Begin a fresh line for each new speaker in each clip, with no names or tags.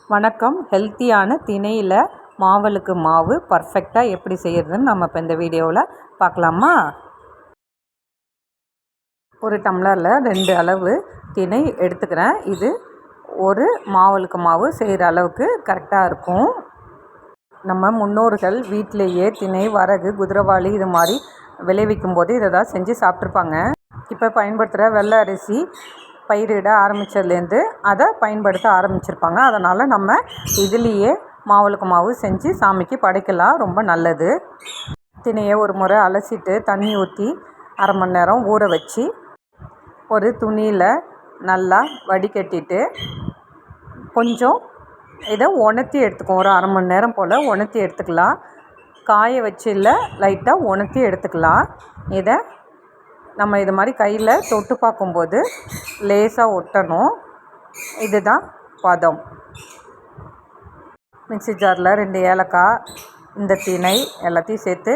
வணக்கம். ஹெல்த்தியான திணையில் மாவலுக்கு மாவு பர்ஃபெக்டாக எப்படி செய்கிறதுன்னு நம்ம இப்போ இந்த வீடியோவில் பார்க்கலாமா? ஒரு டம்ளரில் 2 அளவு திணை எடுத்துக்கிறேன். இது ஒரு மாவலுக்கு மாவு செய்கிற அளவுக்கு கரெக்டாக இருக்கும். நம்ம முன்னோர்கள் வீட்டிலேயே திணை, வரகு, குதிரைவாளி இது மாதிரி விளைவிக்கும் போது இதை தான் செஞ்சு சாப்பிட்ருப்பாங்க. இப்போ பயன்படுத்துகிற வெள்ளை அரிசி பயிரிட ஆரம்பித்ததுலேருந்து அதை பயன்படுத்த ஆரம்பிச்சிருப்பாங்க. அதனால் நம்ம இதுலேயே மாவலுக்கு மாவு செஞ்சு சாமிக்கு படைக்கலாம். ரொம்ப நல்லது. திணையை ஒரு முறை அலசிட்டு தண்ணி ஊற்றி அரை மணி நேரம் ஊற வச்சு ஒரு துணியில் நல்லா வடிகட்டிட்டு கொஞ்சம் இதை உணர்த்தி எடுத்துக்குவோம். ஒரு அரை மணி நேரம் போல் உணர்த்தி எடுத்துக்கலாம். காய வச்சு இல்லை, லைட்டாக உணர்த்தி எடுத்துக்கலாம். இதை நம்ம இது மாதிரி கையில் தொட்டு பார்க்கும்போது லேசாக ஒட்டணும். இதுதான் பதம். மிக்ஸி ஜாரில் 2 ஏலக்காய், இந்த திணை எல்லாத்தையும் சேர்த்து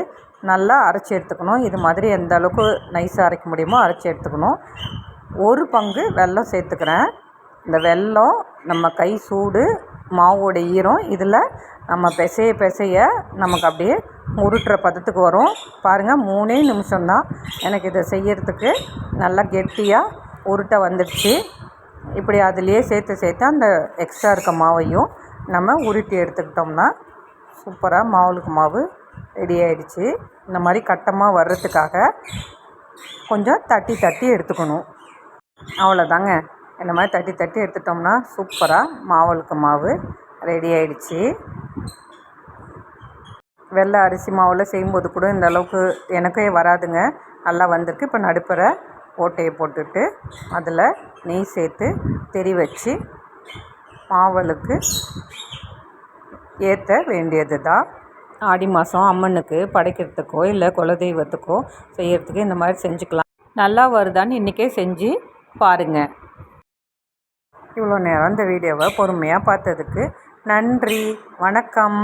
நல்லா அரைச்சி எடுத்துக்கணும். இது மாதிரி எந்த அளவுக்கு நைஸாக அரைக்க முடியுமோ அரைச்சி எடுத்துக்கணும். 1 பங்கு வெல்லம் சேர்த்துக்கிறேன். இந்த வெல்லம் நம்ம கை சூடு, மாவோட ஈரம் இதில் நம்ம பிசைய நமக்கு அப்படியே உருட்டுற பதத்துக்கு வரும். பாருங்கள், 3 நிமிஷம்தான் எனக்கு இதை செய்யறதுக்கு நல்லா கெட்டியாக உருட்டை வந்துடுச்சு. இப்படி அதுலேயே சேர்த்து அந்த எக்ஸ்ட்ரா இருக்க மாவையும் நம்ம உருட்டி எடுத்துக்கிட்டோம்னா சூப்பராக மாவுளுக்கு மாவு ரெடி ஆகிடுச்சு. இந்த மாதிரி கட்டமாக வர்றதுக்காக கொஞ்சம் தட்டி எடுத்துக்கணும். அவ்வளோதாங்க. இந்த மாதிரி தட்டி எடுத்துட்டோம்னா சூப்பராக மாவுளுக்கு மாவு ரெடி ஆகிடுச்சு. வெள்ளை அரிசி மாவில் செய்யும்போது கூட இந்த அளவுக்கு எனக்கே வராதுங்க. நல்லா வந்திருக்கு. இப்போ நடுப்புற ஓட்டையை போட்டுட்டு அதில் நெய் சேர்த்து தெரி வச்சு மாவலுக்கு ஏற்ற வேண்டியது தான். ஆடி மாதம் அம்மனுக்கு படைக்கிறதுக்கோ இல்லை குலதெய்வத்துக்கோ செய்கிறதுக்கு இந்த மாதிரி செஞ்சுக்கலாம். நல்லா வருதான்னு இன்றைக்கே செஞ்சு பாருங்கள். இவ்வளோ நேரம் இந்த வீடியோவை பொறுமையாக பார்த்ததுக்கு நன்றி. வணக்கம்.